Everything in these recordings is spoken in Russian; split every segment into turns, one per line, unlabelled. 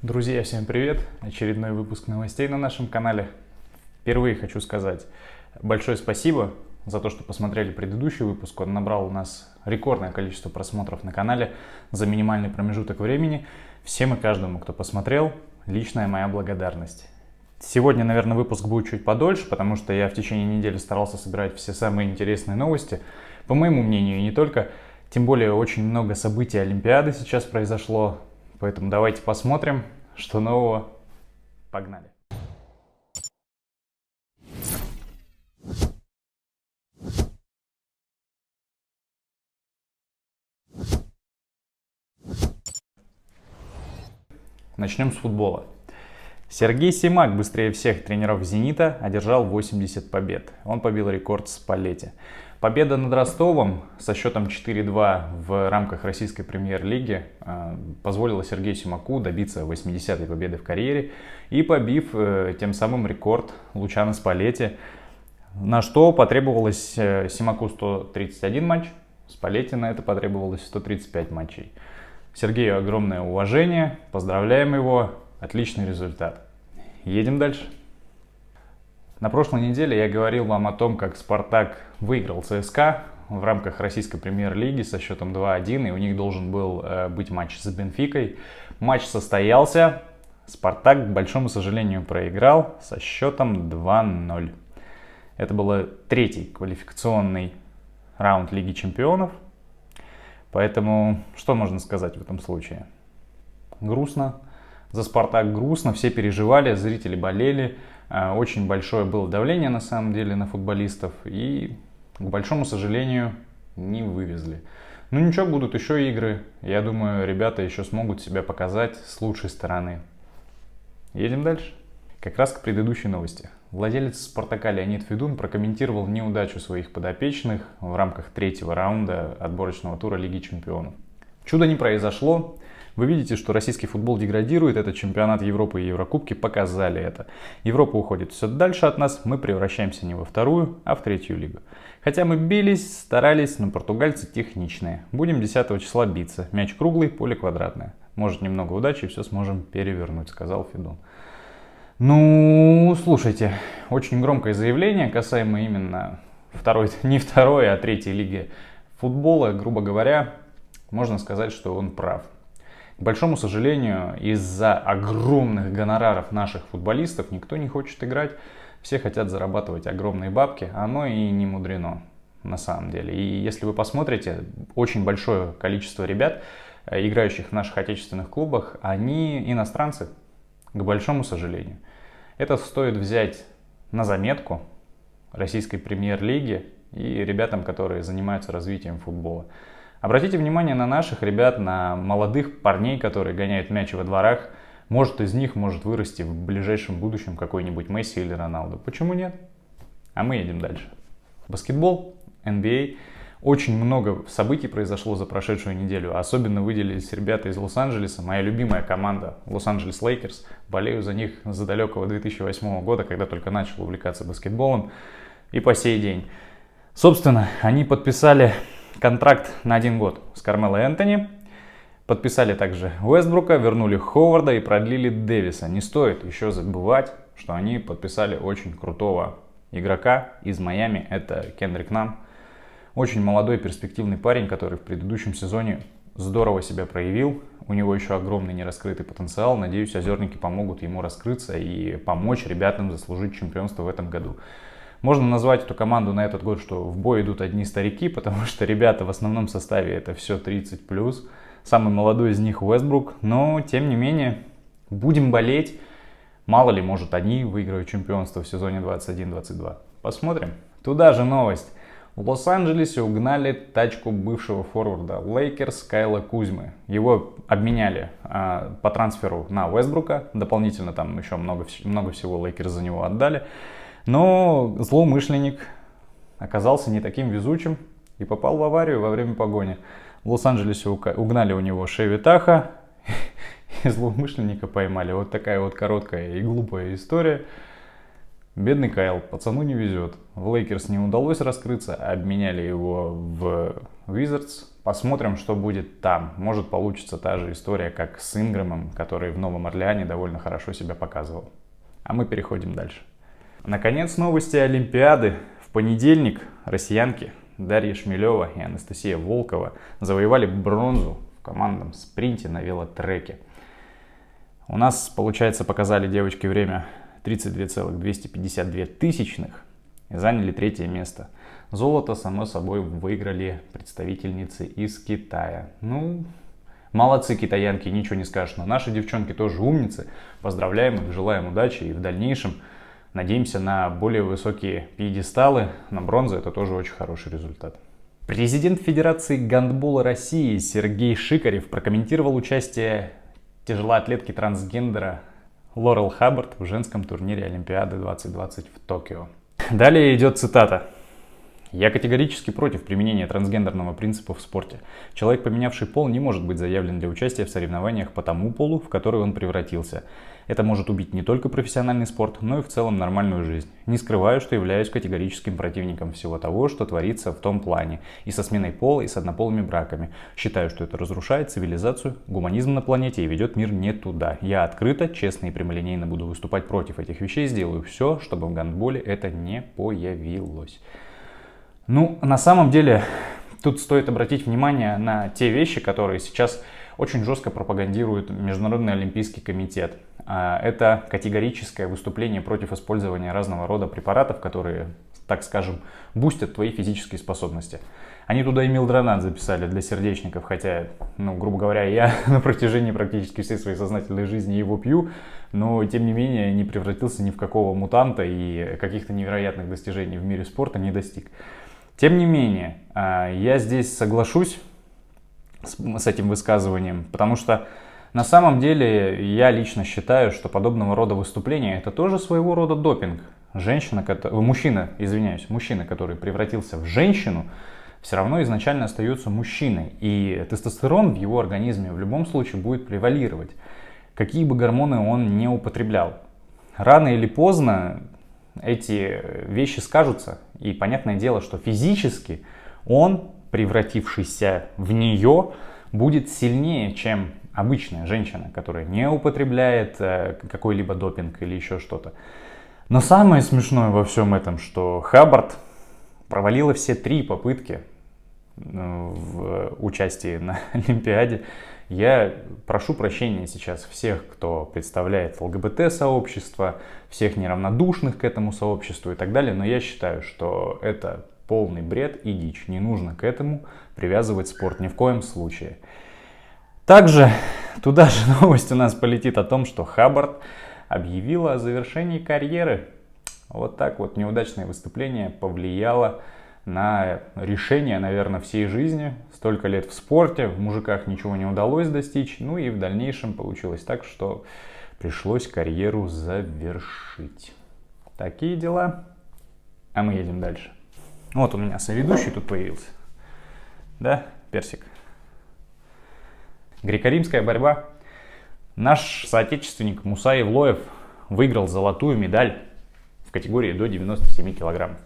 Друзья, всем привет! Очередной выпуск новостей на нашем канале. Впервые хочу сказать большое спасибо за то, что посмотрели предыдущий выпуск. Он набрал у нас рекордное количество просмотров на канале за минимальный промежуток времени. Всем и каждому, кто посмотрел, личная моя благодарность. Сегодня, наверное, выпуск будет чуть подольше, потому что я в течение недели старался собирать все самые интересные новости. По моему мнению, и не только. Тем более, очень много событий Олимпиады сейчас произошло. Поэтому давайте посмотрим, что нового. Погнали! Начнем с футбола. Сергей Симак быстрее всех тренеров «Зенита» одержал 80 побед. Он побил рекорд Спалетти. Победа над Ростовом со счетом 4-2 в рамках российской премьер-лиги позволила Сергею Симаку добиться 80-й победы в карьере и побив тем самым рекорд Лучано Спалетти, на что потребовалось Симаку 131 матч, Спалетти на это потребовалось 135 матчей. Сергею огромное уважение, поздравляем его, отличный результат. Едем дальше. На прошлой неделе я говорил вам о том, как Спартак выиграл ЦСКА в рамках российской премьер-лиги со счетом 2-1, и у них должен был быть матч с Бенфикой. Матч состоялся, Спартак, к большому сожалению, проиграл со счетом 2-0. Это был третий квалификационный раунд Лиги Чемпионов, поэтому что можно сказать в этом случае? Грустно. За Спартак грустно, все переживали, зрители болели. Очень большое было давление на самом деле на футболистов и, к большому сожалению, не вывезли. Ну ничего, будут еще игры. Я думаю, ребята еще смогут себя показать с лучшей стороны. Едем дальше. Как раз к предыдущей новости. Владелец Спартака Леонид Федун прокомментировал неудачу своих подопечных в рамках третьего раунда отборочного тура Лиги Чемпионов. Чудо не произошло. Вы видите, что российский футбол деградирует, этот чемпионат Европы и Еврокубки показали это. Европа уходит все дальше от нас, мы превращаемся не во вторую, а в третью лигу. Хотя мы бились, старались, но португальцы техничные. Будем 10 числа биться. Мяч круглый, поле квадратное. Может, немного удачи и все сможем перевернуть, сказал Федун. Ну, слушайте, очень громкое заявление касаемо именно не второй, а третьей лиги футбола. Грубо говоря, можно сказать, что он прав. К большому сожалению, из-за огромных гонораров наших футболистов никто не хочет играть. Все хотят зарабатывать огромные бабки, а оно и не мудрено на самом деле. И если вы посмотрите, очень большое количество ребят, играющих в наших отечественных клубах, они иностранцы, к большому сожалению. Это стоит взять на заметку российской премьер-лиги и ребятам, которые занимаются развитием футбола. Обратите внимание на наших ребят, на молодых парней, которые гоняют мяч во дворах. Может, из них может вырасти в ближайшем будущем какой-нибудь Месси или Роналду. Почему нет? А мы едем дальше. Баскетбол, NBA. Очень много событий произошло за прошедшую неделю. Особенно выделились ребята из Лос-Анджелеса. Моя любимая команда Лос-Анджелес Лейкерс. Болею за них с далекого 2008 года, когда только начал увлекаться баскетболом. И по сей день. Собственно, они подписали контракт на 1 год с Кармело Энтони. Подписали также Уэстбрука, вернули Ховарда и продлили Дэвиса. Не стоит еще забывать, что они подписали очень крутого игрока из Майами. Это Кендрик Нан. Очень молодой перспективный парень, который в предыдущем сезоне здорово себя проявил. У него еще огромный нераскрытый потенциал. Надеюсь, озерники помогут ему раскрыться и помочь ребятам заслужить чемпионство в этом году. Можно назвать эту команду на этот год, что в бой идут одни старики, потому что ребята в основном составе это все 30+. Самый молодой из них Уэстбрук, но тем не менее будем болеть. Мало ли, может, они выиграют чемпионство в сезоне 21-22. Посмотрим. Туда же новость. В Лос-Анджелесе угнали тачку бывшего форварда Лейкерс Кайла Кузьмы. Его обменяли по трансферу на Уэстбрука. Дополнительно там еще много всего Лейкерс за него отдали. Но злоумышленник оказался не таким везучим и попал в аварию во время погони. В Лос-Анджелесе угнали у него Шеви Таха и злоумышленника поймали. Вот такая вот короткая и глупая история. Бедный Кайл, пацану не везет. В Лейкерс не удалось раскрыться, обменяли его в Wizards. Посмотрим, что будет там. Может, получится та же история, как с Ингрэмом, который в Новом Орлеане довольно хорошо себя показывал. А мы переходим дальше. Наконец, новости Олимпиады. В понедельник россиянки Дарья Шмелева и Анастасия Волкова завоевали бронзу в командном спринте на велотреке. У нас, получается, показали девочки время 32,252 тысячных и заняли третье место. Золото, само собой, выиграли представительницы из Китая. Ну, молодцы китаянки, ничего не скажешь, но наши девчонки тоже умницы. Поздравляем их, желаем удачи и в дальнейшем надеемся на более высокие пьедесталы. На бронзу это тоже очень хороший результат. Президент Федерации гандбола России Сергей Шикарев прокомментировал участие тяжелоатлетки трансгендера Лорел Хаббард в женском турнире Олимпиады 2020 в Токио. Далее идет цитата. «Я категорически против применения трансгендерного принципа в спорте. Человек, поменявший пол, не может быть заявлен для участия в соревнованиях по тому полу, в который он превратился. Это может убить не только профессиональный спорт, но и в целом нормальную жизнь. Не скрываю, что являюсь категорическим противником всего того, что творится в том плане. И со сменой пола, и с однополыми браками. Считаю, что это разрушает цивилизацию, гуманизм на планете и ведет мир не туда. Я открыто, честно и прямолинейно буду выступать против этих вещей, сделаю все, чтобы в гандболе это не появилось». Ну, на самом деле, тут стоит обратить внимание на те вещи, которые сейчас очень жестко пропагандирует Международный олимпийский комитет. Это категорическое выступление против использования разного рода препаратов, которые, так скажем, бустят твои физические способности. Они туда и милдронат записали для сердечников, хотя, грубо говоря, я на протяжении практически всей своей сознательной жизни его пью, но, тем не менее, не превратился ни в какого мутанта и каких-то невероятных достижений в мире спорта не достиг. Тем не менее, я здесь соглашусь с этим высказыванием, потому что на самом деле я лично считаю, что подобного рода выступления это тоже своего рода допинг. Мужчина, который превратился в женщину, все равно изначально остается мужчиной. И тестостерон в его организме в любом случае будет превалировать, какие бы гормоны он не употреблял. Рано или поздно эти вещи скажутся, и понятное дело, что физически он, превратившийся в нее, будет сильнее, чем обычная женщина, которая не употребляет какой-либо допинг или еще что-то. Но самое смешное во всем этом, что Хаббард провалила все 3 попытки в участии на Олимпиаде. Я прошу прощения сейчас всех, кто представляет ЛГБТ-сообщество, всех неравнодушных к этому сообществу и так далее, но я считаю, что это полный бред и дичь. Не нужно к этому привязывать спорт ни в коем случае. Также туда же новость у нас полетит о том, что Хаббард объявила о завершении карьеры. Вот так вот неудачное выступление повлияло на решение, наверное, всей жизни. Столько лет в спорте, в мужиках ничего не удалось достичь. Ну и в дальнейшем получилось так, что пришлось карьеру завершить. Такие дела. А мы едем дальше. Вот у меня соведущий тут появился. Да, Персик? Греко-римская борьба. Наш соотечественник Муса Евлоев выиграл золотую медаль в категории до 97 килограммов.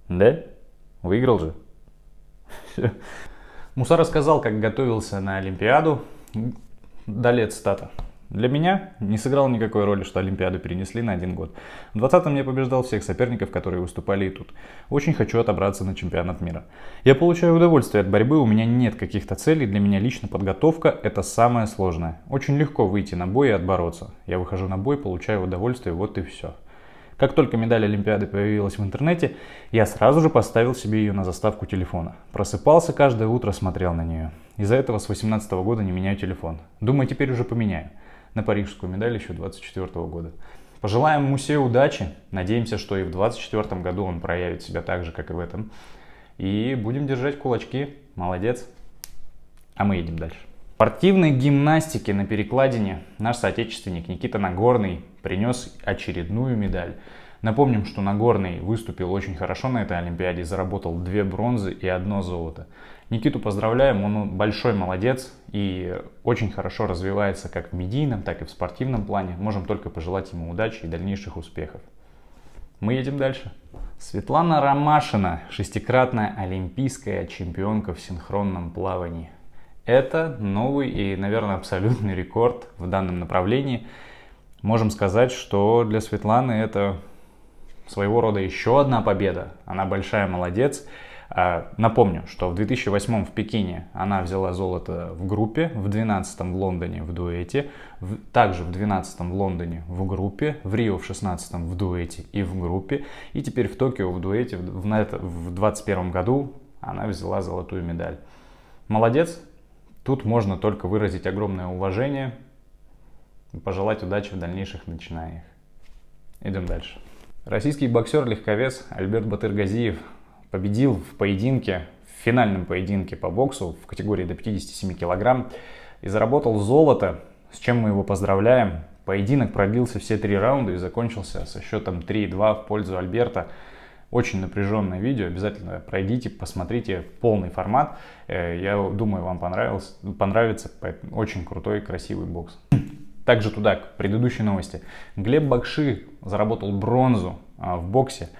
Да? Выиграл же. Муса рассказал, как готовился на Олимпиаду. Далее цитата. Для меня не сыграло никакой роли, что Олимпиаду перенесли на 1 год. В 2020-м я побеждал всех соперников, которые выступали и тут. Очень хочу отобраться на чемпионат мира. Я получаю удовольствие от борьбы, у меня нет каких-то целей, для меня лично подготовка – это самое сложное. Очень легко выйти на бой и отбороться. Я выхожу на бой, получаю удовольствие, вот и все. Как только медаль Олимпиады появилась в интернете, я сразу же поставил себе ее на заставку телефона. Просыпался каждое утро, смотрел на нее. Из-за этого с 2018 года не меняю телефон. Думаю, теперь уже поменяю. На парижскую медаль еще 2024 года. Пожелаем Мусе удачи. Надеемся, что и в 2024 году он проявит себя так же, как и в этом. И будем держать кулачки. Молодец. А мы едем дальше. В спортивной гимнастике на перекладине наш соотечественник Никита Нагорный принес очередную медаль. Напомним, что Нагорный выступил очень хорошо на этой Олимпиаде, заработал 2 бронзы и 1 золото. Никиту поздравляем, он большой молодец и очень хорошо развивается как в медийном, так и в спортивном плане. Можем только пожелать ему удачи и дальнейших успехов. Мы едем дальше. Светлана Ромашина, шестикратная олимпийская чемпионка в синхронном плавании. Это новый и, наверное, абсолютный рекорд в данном направлении. Можем сказать, что для Светланы это своего рода еще одна победа. Она большая молодец. Напомню, что в 2008 в Пекине она взяла золото в группе, в 2012 в Лондоне в дуэте, также в 2012 в Лондоне в группе, в Рио в 2016 в дуэте и в группе, и теперь в Токио в дуэте в 2021 году она взяла золотую медаль. Молодец, тут можно только выразить огромное уважение и пожелать удачи в дальнейших начинаниях. Идем дальше. Российский боксер-легковес Альберт Батыргазиев победил в финальном поединке по боксу в категории до 57 килограмм и заработал золото, с чем мы его поздравляем. Поединок продлился все 3 раунда и закончился со счетом 3-2 в пользу Альберта. Очень напряженное видео, обязательно пройдите, посмотрите полный формат. Я думаю, вам понравится. Очень крутой, красивый бокс. Также туда, к предыдущей новости. Глеб Бакши заработал бронзу в боксе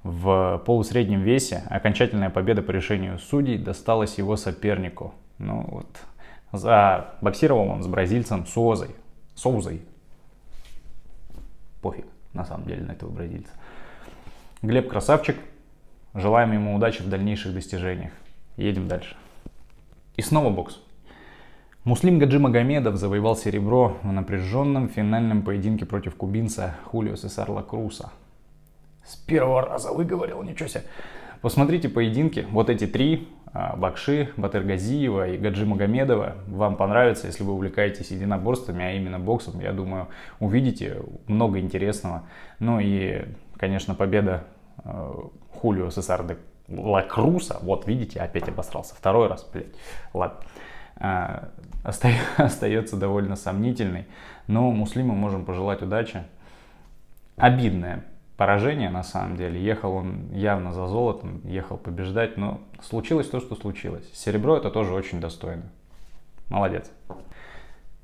в полусреднем весе. Окончательная победа по решению судей досталась его сопернику. Боксировал он с бразильцем Соузой. Пофиг, на самом деле, на этого бразильца. Глеб красавчик. Желаем ему удачи в дальнейших достижениях. Едем дальше. И снова бокс. Муслим Гаджимагомедов завоевал серебро в напряженном финальном поединке против кубинца Хулио Сесар Ла Круса. С первого раза выговорил, ничего себе. Посмотрите поединки, вот эти 3, Бакши, Батыргазиева и Гаджимагомедова, вам понравится, если вы увлекаетесь единоборствами, а именно боксом, я думаю, увидите много интересного. Ну и, конечно, победа Хулио Сесар Ла Круса, вот видите, опять обосрался, второй раз, ладно, остается довольно сомнительной, но Муслиму можем пожелать удачи. Обидное поражение, на самом деле. Ехал он явно за золотом, ехал побеждать, но случилось то, что случилось. Серебро — это тоже очень достойно. Молодец.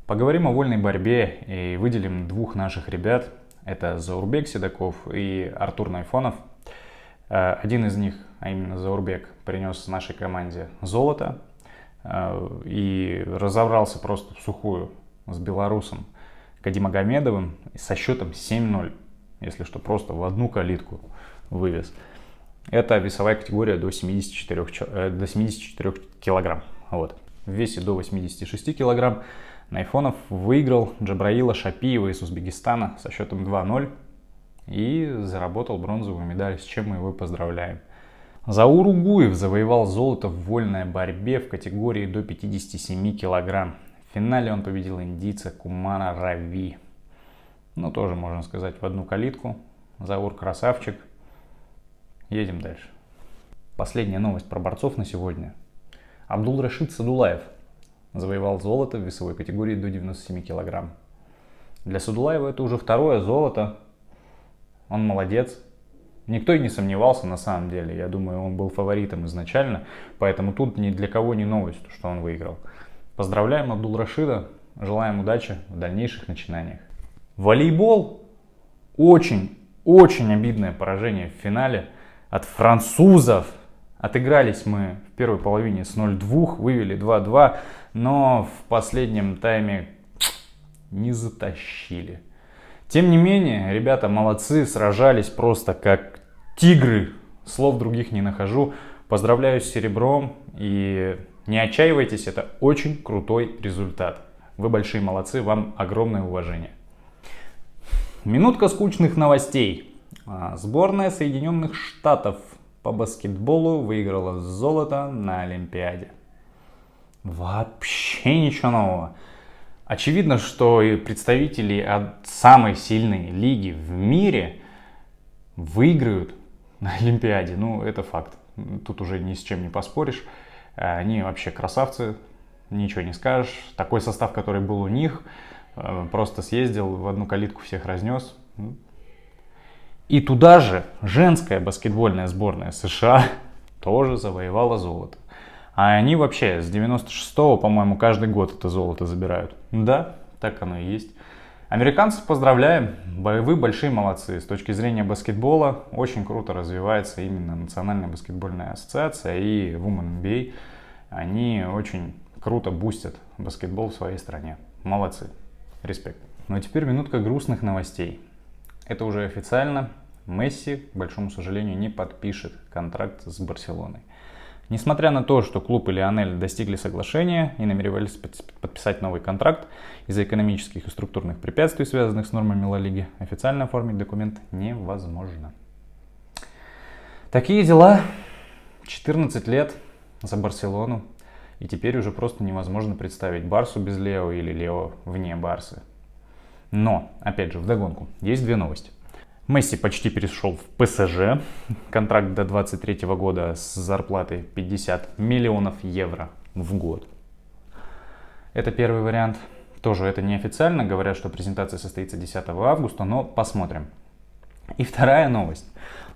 Поговорим о вольной борьбе и выделим 2 наших ребят. Это Заурбек Седоков и Артур Найфонов. Один из них, а именно Заурбек, принес нашей команде золото и разобрался просто в сухую с белорусом Гаджимагомедовым со счетом 7-0. Если что, просто в одну калитку вывез. Это весовая категория до 74 килограмм. Вот. В весе до 86 килограмм Найфонов выиграл Джабраила Шапиева из Узбекистана со счетом 2-0 и заработал бронзовую медаль, с чем мы его поздравляем. Заур Угуев завоевал золото в вольной борьбе в категории до 57 килограмм. В финале он победил индийца Кумара Рави. Ну, тоже, можно сказать, в одну калитку. Заур красавчик. Едем дальше. Последняя новость про борцов на сегодня. Абдулрашид Садулаев завоевал золото в весовой категории до 97 килограмм. Для Садулаева это уже 2-е золото. Он молодец. Никто и не сомневался на самом деле. Я думаю, он был фаворитом изначально. Поэтому тут ни для кого не новость, что он выиграл. Поздравляем Абдулрашида. Желаем удачи в дальнейших начинаниях. Волейбол. Очень обидное поражение в финале от французов. Отыгрались мы в первой половине с 0-2, вывели 2-2, но в последнем тайме не затащили. Тем не менее, ребята молодцы, сражались просто как тигры. Слов других не нахожу. Поздравляю с серебром и не отчаивайтесь, это очень крутой результат. Вы большие молодцы, вам огромное уважение. Минутка скучных новостей. Сборная Соединенных Штатов по баскетболу выиграла золото на Олимпиаде. Вообще ничего нового. Очевидно, что и представители от самой сильной лиги в мире выиграют на Олимпиаде. Ну, это факт. Тут уже ни с чем не поспоришь. Они вообще красавцы, ничего не скажешь. Такой состав, который был у них, просто съездил, в одну калитку всех разнес. И туда же женская баскетбольная сборная США тоже завоевала золото. А они вообще с 96-го, по-моему, каждый год это золото забирают. Да, так оно и есть. Американцев поздравляем, вы большие молодцы. С точки зрения баскетбола очень круто развивается именно Национальная баскетбольная ассоциация и Women NBA. Они очень круто бустят баскетбол в своей стране. Молодцы. Респект. Ну а теперь минутка грустных новостей. Это уже официально. Месси, к большому сожалению, не подпишет контракт с Барселоной. Несмотря на то, что клуб и Лионель достигли соглашения и намеревались подписать новый контракт, из-за экономических и структурных препятствий, связанных с нормами Ла Лиги, официально оформить документ невозможно. Такие дела. 14 лет за Барселону. И теперь уже просто невозможно представить Барсу без Лео или Лео вне Барсы. Но, опять же, вдогонку, есть две новости. Месси почти перешел в ПСЖ. Контракт до 2023 года с зарплатой 50 миллионов евро в год. Это первый вариант. Тоже это неофициально. Говорят, что презентация состоится 10 августа, но посмотрим. И вторая новость.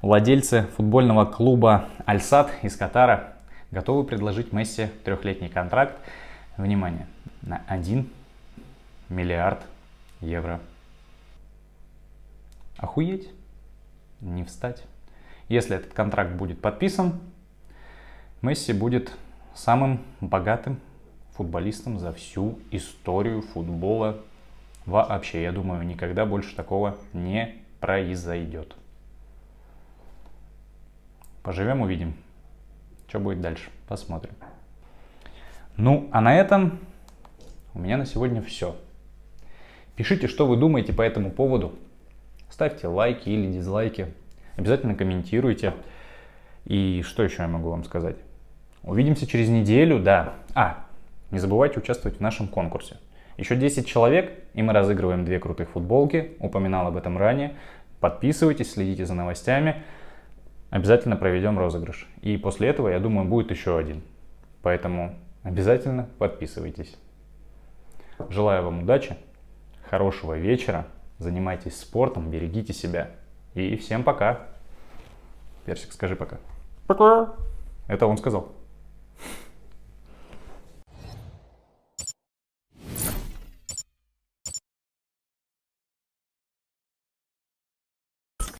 Владельцы футбольного клуба Аль-Сад из Катара готовы предложить Месси трехлетний контракт. Внимание, на 1 миллиард евро. Охуеть? Не встать. Если этот контракт будет подписан, Месси будет самым богатым футболистом за всю историю футбола вообще. Я думаю, никогда больше такого не произойдет. Поживем, увидим. Что будет дальше? Посмотрим. Ну, а на этом у меня на сегодня все. Пишите, что вы думаете по этому поводу. Ставьте лайки или дизлайки. Обязательно комментируйте. И что еще я могу вам сказать? Увидимся через неделю, да. Не забывайте участвовать в нашем конкурсе. Еще 10 человек, и мы разыгрываем 2 крутых футболки. Упоминал об этом ранее. Подписывайтесь, следите за новостями. Обязательно проведем розыгрыш. И после этого, я думаю, будет еще один. Поэтому обязательно подписывайтесь. Желаю вам удачи, хорошего вечера. Занимайтесь спортом, берегите себя. И всем пока. Персик, скажи пока.
Пока.
Это он сказал.